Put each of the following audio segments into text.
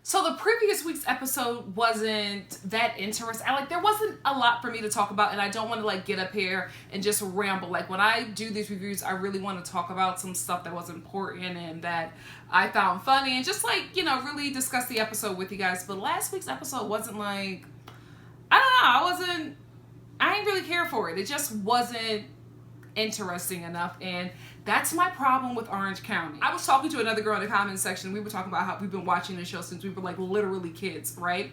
So the previous week's episode wasn't that interesting. There wasn't a lot for me to talk about, and I don't want to get up here and just ramble. When I do these reviews, I really want to talk about some stuff that was important and that I found funny, and just really discuss the episode with you guys. But last week's episode wasn't I don't know, I didn't really care for it. It just wasn't interesting enough, and that's my problem with Orange County. I was talking to another girl in the comment section. We were talking about how we've been watching the show since we were literally kids, right?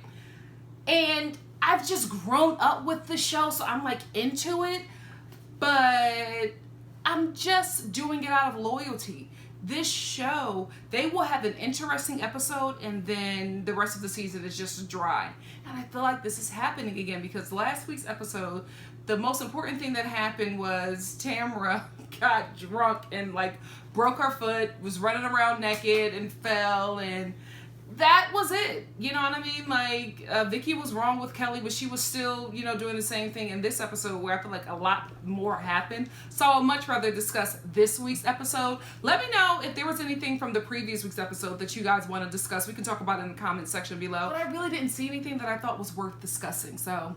And I've just grown up with the show, so I'm into it, but I'm just doing it out of loyalty. This show, they will have an interesting episode, and then the rest of the season is just dry. And I feel like this is happening again, because last week's episode, the most important thing that happened was Tamra got drunk and broke her foot, was running around naked and fell, and that was it. You know what I mean? Vicky was wrong with Kelly, but she was still, doing the same thing in this episode, where I feel a lot more happened. So I'd much rather discuss this week's episode. Let me know if there was anything from the previous week's episode that you guys want to discuss. We can talk about it in the comment section below. But I really didn't see anything that I thought was worth discussing, so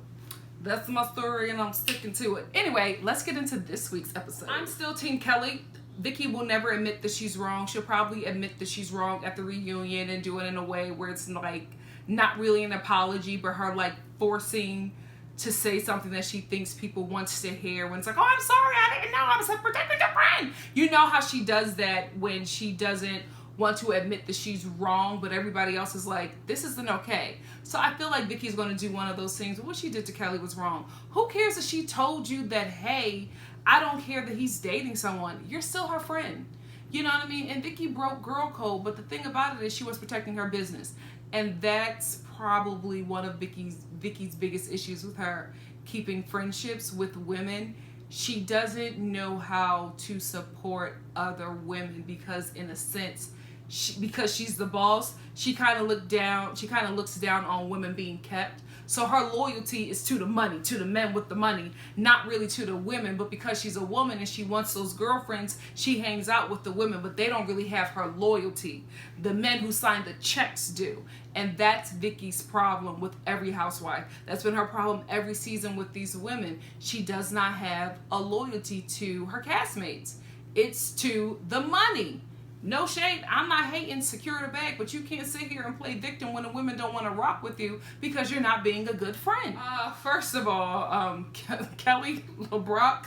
that's my story, and I'm sticking to it. Anyway, let's get into this week's episode. I'm still Team Kelly. Vicky will never admit that she's wrong. She'll probably admit that she's wrong at the reunion and do it in a way where it's not really an apology, but her forcing to say something that she thinks people wants to hear, when it's oh, I'm sorry, I didn't know, I was protecting your friend. You know how she does that when she doesn't want to admit that she's wrong, but everybody else is this isn't okay. So I feel like Vicky's going to do one of those things. What she did to Kelly was wrong. Who cares if she told you that, hey, I don't care that he's dating someone. You're still her friend. You know what I mean? And Vicky broke girl code, but the thing about it is she was protecting her business. And that's probably one of Vicky's biggest issues with her keeping friendships with women. She doesn't know how to support other women, because in a sense, because she's the boss, she kind of looks down on women being kept. So her loyalty is to the money, to the men with the money, not really to the women. But because she's a woman and she wants those girlfriends, she hangs out with the women, but they don't really have her loyalty. The men who sign the checks do. And that's Vicky's problem with every housewife. That's been her problem every season with these women. She does not have a loyalty to her castmates. It's to the money. No shade, I'm not hating, secure the bag, but you can't sit here and play victim when the women don't want to rock with you because you're not being a good friend. First of all, Kelly LeBrock,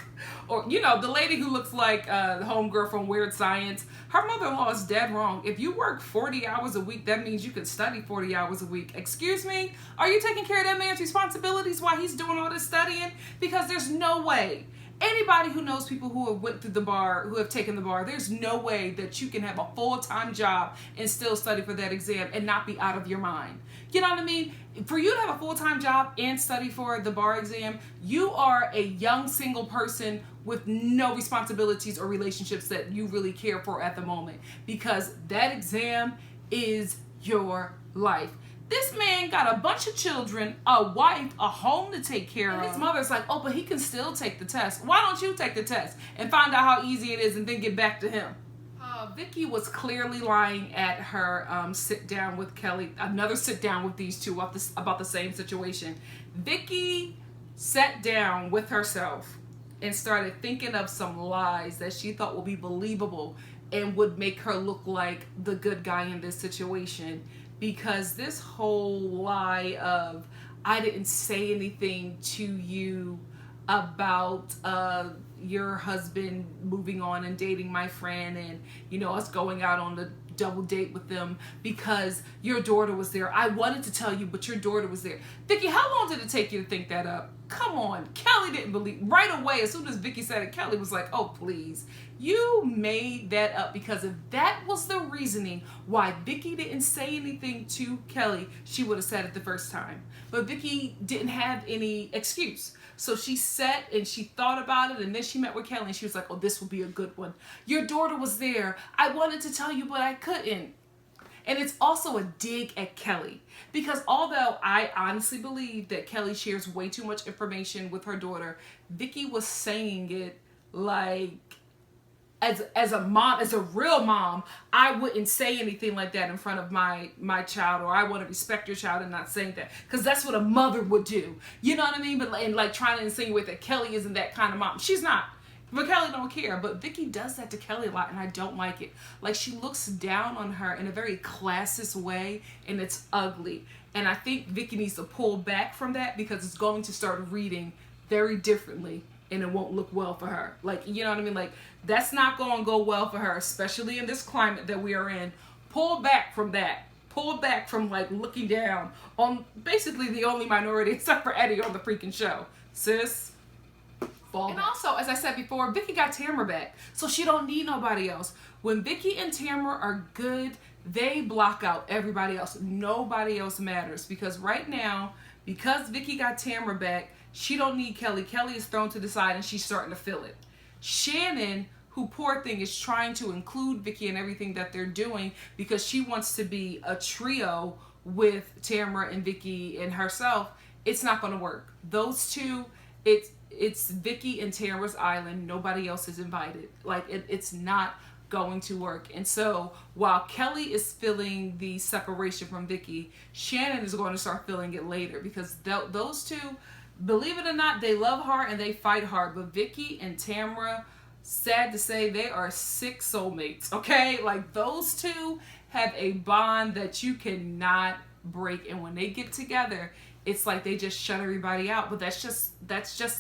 or the lady who looks like the homegirl from Weird Science, her mother-in-law is dead wrong. If you work 40 hours a week, that means you could study 40 hours a week. Excuse me? Are you taking care of that man's responsibilities while he's doing all this studying? Because there's no way. Anybody who knows people who have went through the bar, who have taken the bar, there's no way that you can have a full-time job and still study for that exam and not be out of your mind. You know what I mean? For you to have a full-time job and study for the bar exam, you are a young single person with no responsibilities or relationships that you really care for at the moment, because that exam is your life. This man got a bunch of children, a wife, a home to take care of. His mother's oh, but he can still take the test. Why don't you take the test and find out how easy it is and then get back to him? Vicky was clearly lying at her sit down with Kelly, another sit down with these two about the same situation. Vicky sat down with herself and started thinking of some lies that she thought would be believable and would make her look like the good guy in this situation. Because this whole lie of, I didn't say anything to you about your husband moving on and dating my friend, and us going out on the double date with them because your daughter was there. I wanted to tell you, but your daughter was there. Vicky, how long did it take you to think that up? Come on. Kelly didn't believe. Right away, as soon as Vicky said it, Kelly was like, oh, please. You made that up, because if that was the reasoning why Vicky didn't say anything to Kelly, she would have said it the first time. But Vicky didn't have any excuse. So she sat and she thought about it, and then she met with Kelly and she was like, oh, this will be a good one. Your daughter was there. I wanted to tell you, but I couldn't. And it's also a dig at Kelly, because although I honestly believe that Kelly shares way too much information with her daughter, Vicky was saying it like as a mom, as a real mom, I wouldn't say anything like that in front of my child, or I want to respect your child and not saying that, because that's what a mother would do. You know what I mean? But and like trying to insinuate that Kelly isn't that kind of mom. She's not. But Kelly don't care. But Vicky does that to Kelly a lot, and I don't like it. Like, she looks down on her in a very classist way, and it's ugly. And I think Vicky needs to pull back from that, because it's going to start reading very differently, and it won't look well for her. Like, you know what I mean? Like, that's not going to go well for her, especially in this climate that we are in. Pull back from that. Pull back from, like, looking down on basically the only minority, except for Eddie, on the freaking show. Sis. And also, as I said before, Vicky got Tamra back, so she don't need nobody else. When Vicky and Tamra are good, they block out everybody else. Nobody else matters, because right now, because Vicky got Tamra back, she don't need Kelly. Kelly is thrown to the side, and she's starting to feel it. Shannon, who, poor thing, is trying to include Vicky in everything that they're doing, because she wants to be a trio with Tamra and Vicky and herself. It's not going to work. Those two, it's Vicky and Tamra's island. Nobody else is invited. Like, it's not going to work. And so while Kelly is feeling the separation from Vicky, Shannon is going to start feeling it later, because those two, believe it or not, they love hard and they fight hard. But Vicky and Tamra, sad to say, they are sick soulmates. Okay, like, those two have a bond that you cannot break, and when they get together, it's like they just shut everybody out. But that's just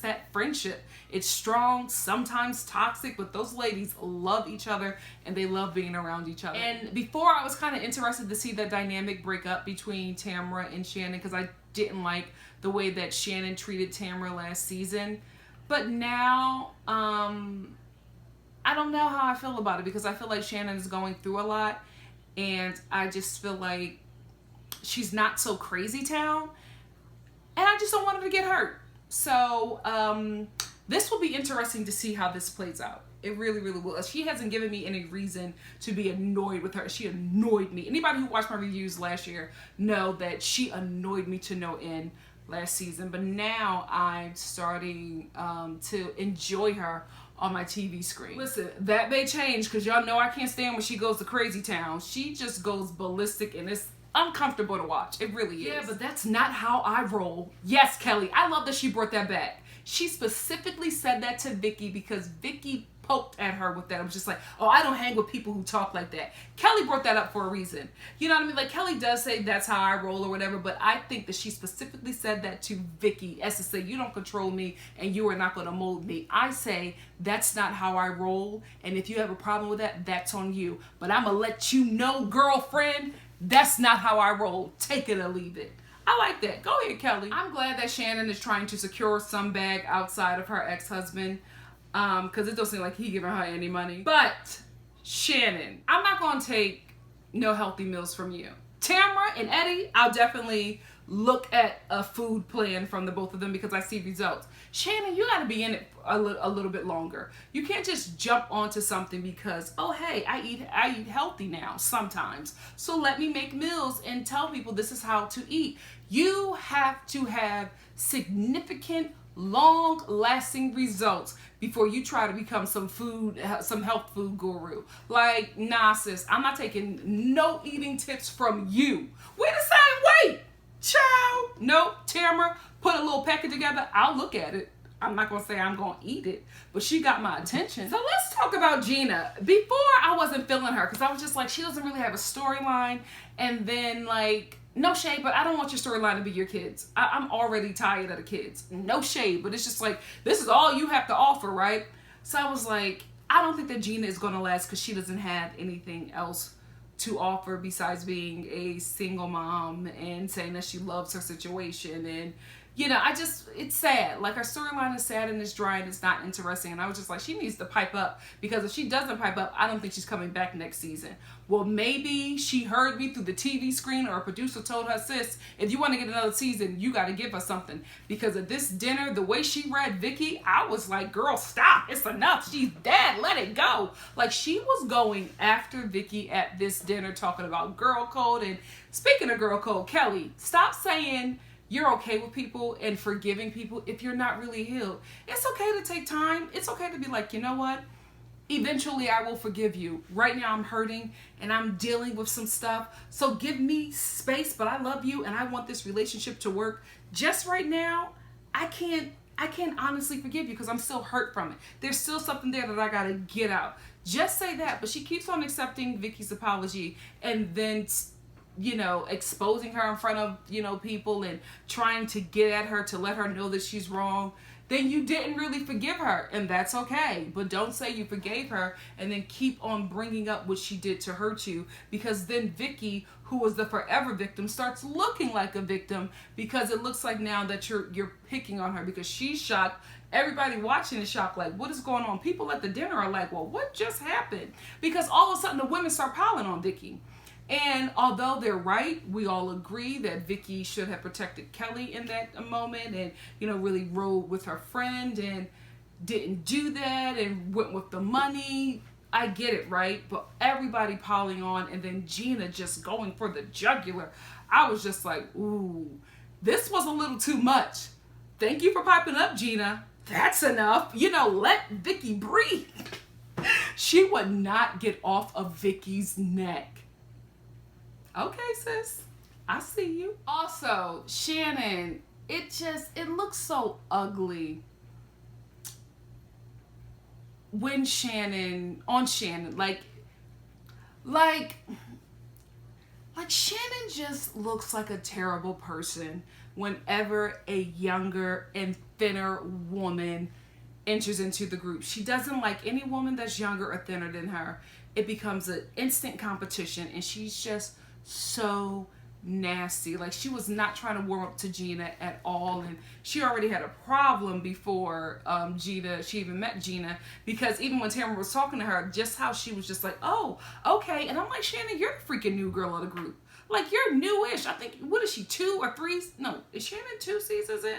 that friendship. It's strong, sometimes toxic, but those ladies love each other, and they love being around each other. And before, I was kind of interested to see that dynamic break up between Tamra and Shannon, because I didn't like the way that Shannon treated Tamra last season. But now, I don't know how I feel about it, because I feel like Shannon is going through a lot, and I just feel like she's not so crazy town. And I just don't want her to get hurt. So this will be interesting to see how this plays out. It really, really will. She hasn't given me any reason to be annoyed with her. She annoyed me. Anybody who watched my reviews last year know that she annoyed me to no end last season. But now I'm starting to enjoy her on my TV screen. Listen, that may change, because y'all know I can't stand when she goes to crazy town. She just goes ballistic, and it's uncomfortable to watch. It really is. Yeah, but that's not how I roll. Yes, Kelly, I love that she brought that back. She specifically said that to Vicky, because Vicky poked at her with that. It was just like, oh, I don't hang with people who talk like that. Kelly brought that up for a reason. You know what I mean? Like, Kelly does say that's how I roll or whatever, but I think that she specifically said that to Vicky, as to say, you don't control me and you are not going to mold me. I say, that's not how I roll, and if you have a problem with that, that's on you. But I'm going to let you know, girlfriend, that's not how I roll. Take it or leave it. I like that. Go ahead, Kelly. I'm glad that Shannon is trying to secure some bag outside of her ex-husband, because it doesn't seem like he giving her any money. But Shannon, I'm not going to take no healthy meals from you. Tamra and Eddie, I'll definitely look at a food plan from the both of them, because I see results. Shannon, you got to be in it a little bit longer. You can't just jump onto something because, oh, hey, I eat healthy now sometimes, so let me make meals and tell people this is how to eat. You have to have significant, long-lasting results before you try to become some health food guru. Like, nah, sis, I'm not taking no eating tips from you. We're the same weight. Ciao. Nope. Tamra, put a little packet together. I'll look at it. I'm not going to say I'm going to eat it, but she got my attention. So let's talk about Gina. Before, I wasn't feeling her, because I was just like, she doesn't really have a storyline. And then, like, no shade, but I don't want your storyline to be your kids. I'm already tired of the kids. No shade, but it's just like, this is all you have to offer, right? So I was like, I don't think that Gina is going to last, because she doesn't have anything else to offer besides being a single mom and saying that she loves her situation. And, you know, it's sad. Like, her storyline is sad and it's dry and it's not interesting. And I was just like, she needs to pipe up, because if she doesn't pipe up, I don't think she's coming back next season. Well, maybe she heard me through the TV screen, or a producer told her, sis, if you want to get another season, you got to give her something. Because at this dinner, the way she read Vicky, I was like, girl, stop. It's enough. She's dead. Let it go. Like, she was going after Vicky at this dinner, talking about girl code. And speaking of girl code, Kelly, stop saying you're okay with people and forgiving people if you're not really healed. It's okay to take time. It's okay to be like, you know what? eventually I will forgive you. Right now I'm hurting and I'm dealing with some stuff. So give me space, but I love you and I want this relationship to work. Just right now, I can't honestly forgive you because I'm still hurt from it. There's still something there that I gotta get out. Just say that. But she keeps on accepting Vicky's apology and then, you know, exposing her in front of, you know, people and trying to get at her to let her know that she's wrong. Then you didn't really forgive her, and that's okay. But don't say you forgave her and then keep on bringing up what she did to hurt you, because then Vicky, who was the forever victim, starts looking like a victim because it looks like now that you're picking on her because she's shocked. Everybody watching is shocked, like, what is going on? People at the dinner are like, well, what just happened? Because all of a sudden the women start piling on Vicky. And although they're right, we all agree that Vicky should have protected Kelly in that moment and, you know, really rode with her friend and didn't do that and went with the money. I get it, right? But everybody piling on and then Gina just going for the jugular. I was just like, ooh, this was a little too much. Thank you for piping up, Gina. That's enough. You know, let Vicky breathe. She would not get off of Vicky's neck. Okay, sis. I see you. Also, Shannon, it looks so ugly when Shannon, like Shannon just looks like a terrible person whenever a younger and thinner woman enters into the group. She doesn't like any woman that's younger or thinner than her. It becomes an instant competition, and she's just so nasty. Like, she was not trying to warm up to Gina at all, and she already had a problem before she even met Gina, because even when Tamara was talking to her, just how she was just like, oh, okay. And I'm like, Shannon, you're the freaking new girl of the group. Like, you're newish. I think, what is she, 2 or 3? No, is Shannon 2 seasons in?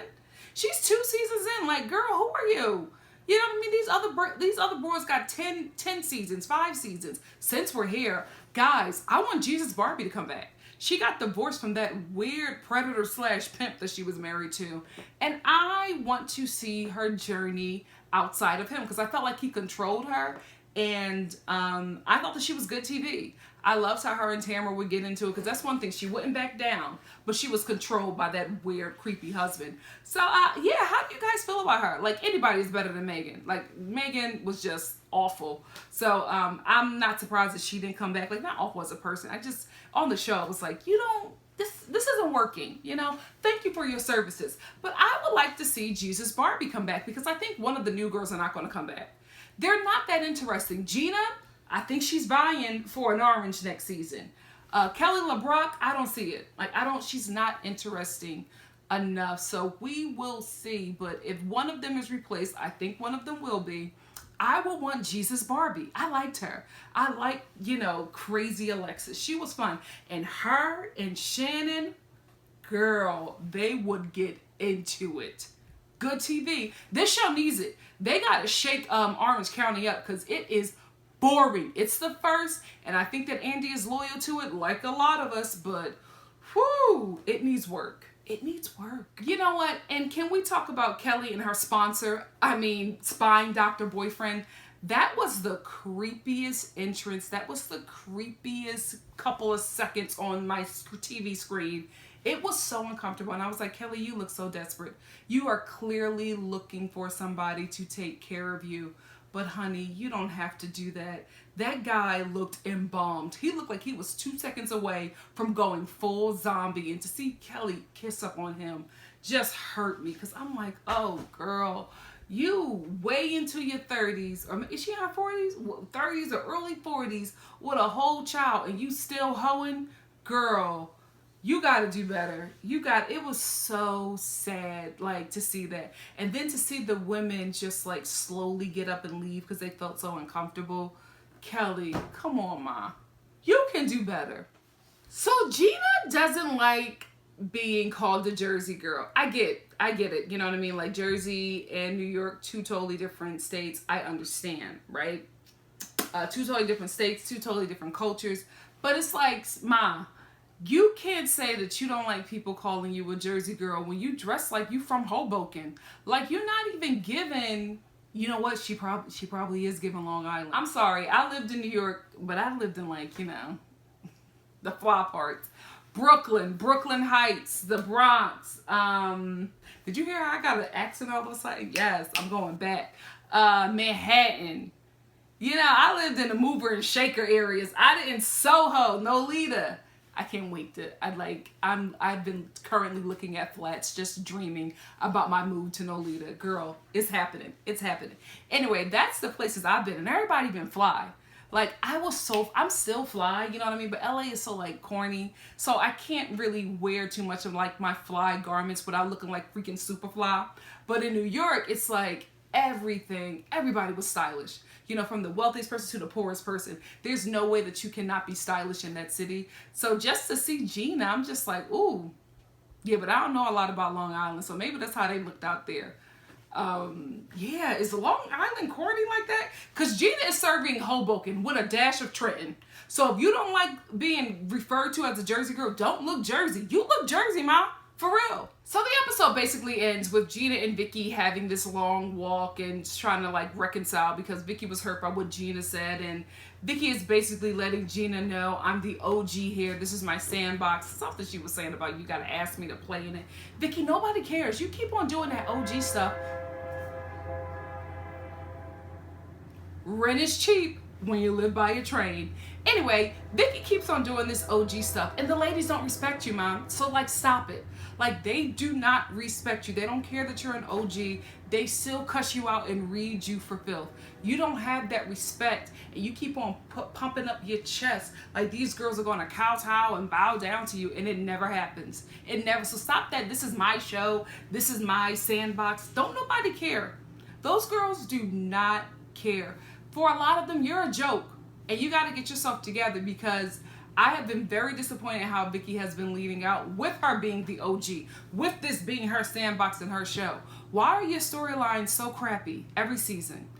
She's 2 seasons in. Like, girl, who are you? You know what I mean? These other boys got 10 seasons, 5 seasons. Since we're here, guys, I want Jesus Barbie to come back. She got divorced from that weird predator / pimp that she was married to. And I want to see her journey outside of him, because I felt like he controlled her. And I thought that she was good TV. I loved how her and Tamara would get into it, because that's one thing. She wouldn't back down, but she was controlled by that weird, creepy husband. So, yeah, how do you guys feel about her? Like, anybody's better than Megan. Like, Megan was just awful. So, I'm not surprised that she didn't come back. Like, not awful as a person. I just, on the show, I was like, this isn't working, you know? Thank you for your services. But I would like to see Jesus Barbie come back, because I think one of the new girls are not going to come back. They're not that interesting. Gina, I think she's vying for an orange next season. Kelly LeBrock, I don't see it. Like, she's not interesting enough. So we will see. But if one of them is replaced, I think one of them will be, I will want Jesus Barbie. I liked her. I like, crazy Alexis. She was fun. And her and Shannon, girl, they would get into it. Good TV. This show needs it. They got to shake Orange County up, because it is boring. It's the first, and I think that Andy is loyal to it like a lot of us, but whoo, it needs work. It needs work. You know what? And can we talk about Kelly and her sponsor? Spying doctor boyfriend. That was the creepiest entrance. That was the creepiest couple of seconds on my TV screen. It was so uncomfortable. And I was like, Kelly, you look so desperate. You are clearly looking for somebody to take care of you. But honey, you don't have to do that. That guy looked embalmed. He looked like he was 2 seconds away from going full zombie. And to see Kelly kiss up on him just hurt me. Because I'm like, oh, girl, you way into your 30s. Or is she in her 40s? 30s or early 40s with a whole child. And you still hoeing? Girl, you got to do better. It was so sad, like, to see that. And then to see the women just, like, slowly get up and leave because they felt so uncomfortable. Kelly, come on, ma. You can do better. So Gina doesn't like being called the Jersey girl. I get it. You know what I mean? Like, Jersey and New York, 2 totally different states. I understand, right? 2 totally different states, 2 totally different cultures. But it's like, ma, you can't say that you don't like people calling you a Jersey girl when you dress like you from Hoboken. Like, you're not even given You know what? She probably is giving Long Island. I'm sorry. I lived in New York, but I lived in like, you know, the fly parts. Brooklyn Heights, the Bronx. Did you hear how I got an accent all of a sudden? Yes, I'm going back. Manhattan. You know, I lived in the mover and shaker areas. I didn't Soho, Nolita. I can't wait to. I've been currently looking at flats, just dreaming about my move to Nolita. Girl, it's happening. It's happening. Anyway, that's the places I've been, and everybody been fly. Like I'm still fly, you know what I mean? But LA is so like corny, so I can't really wear too much of like my fly garments without looking like freaking super fly. But in New York, it's like everybody was stylish. You know, from the wealthiest person to the poorest person. There's no way that you cannot be stylish in that city. So just to see Gina, I'm just like, ooh. Yeah, but I don't know a lot about Long Island, so maybe that's how they looked out there. Yeah, is Long Island corny like that? Because Gina is serving Hoboken with a dash of Trenton. So if you don't like being referred to as a Jersey girl, don't look Jersey. You look Jersey, ma. For real. So the episode basically ends with Gina and Vicky having this long walk and trying to like reconcile because Vicky was hurt by what Gina said, and Vicky is basically letting Gina know, I'm the OG here. This is my sandbox. Something she was saying about you gotta ask me to play in it. Vicky, nobody cares. You keep on doing that OG stuff. Rent is cheap when you live by a train. Anyway, Vicky keeps on doing this OG stuff, and the ladies don't respect you, mom. So like, stop it. Like, they do not respect you. They don't care that you're an OG. They still cuss you out and read you for filth. You don't have that respect, and you keep on pumping up your chest like these girls are going to kowtow and bow down to you, and it never happens. It never. So stop that. This is my show. This is my sandbox. Don't nobody care. Those girls do not care. For a lot of them, you're a joke, and you got to get yourself together, because I have been very disappointed how Vicky has been leading out with her being the OG, with this being her sandbox and her show. Why are your storylines so crappy every season?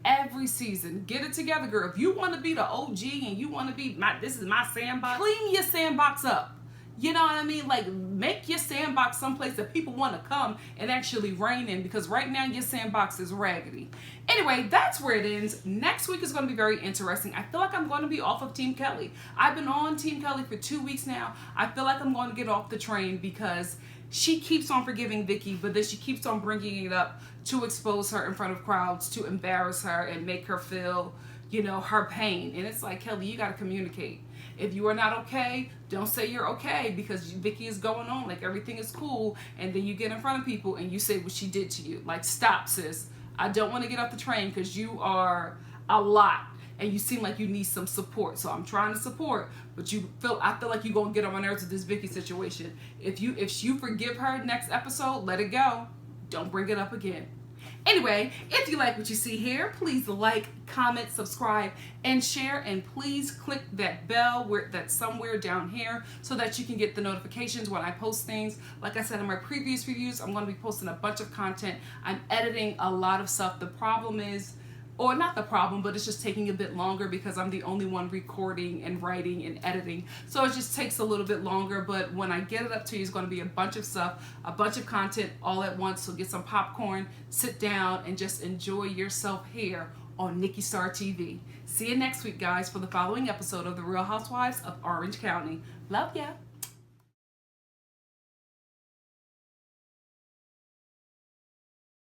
Every season. Get it together, girl. If you want to be the OG and you want to be this is my sandbox, clean your sandbox up. You know what I mean? Like, make your sandbox someplace that people want to come and actually reign in, because right now your sandbox is raggedy. Anyway, that's where it ends. Next week is going to be very interesting. I feel like I'm going to be off of Team Kelly. I've been on Team Kelly for 2 weeks now. I feel like I'm going to get off the train because she keeps on forgiving Vicky, but then she keeps on bringing it up to expose her in front of crowds, to embarrass her and make her feel, you know, her pain. And it's like, Kelly, you got to communicate. If you are not okay, don't say you're okay, because Vicky is going on like everything is cool, and then you get in front of people and you say what she did to you. Like, stop, sis. I don't want to get off the train because you are a lot and you seem like you need some support. So I'm trying to support, but I feel like you're going to get on my nerves with this Vicky situation. If you forgive her next episode, let it go. Don't bring it up again. Anyway, if you like what you see here, please like, comment, subscribe, and share. And please click that bell that's somewhere down here so that you can get the notifications when I post things. Like I said in my previous reviews, I'm going to be posting a bunch of content. I'm editing a lot of stuff. The problem is, or not the problem, but it's just taking a bit longer because I'm the only one recording and writing and editing. So it just takes a little bit longer, but when I get it up to you, it's going to be a bunch of stuff, a bunch of content all at once. So get some popcorn, sit down, and just enjoy yourself here on Nikki Star TV. See you next week, guys, for the following episode of The Real Housewives of Orange County. Love ya.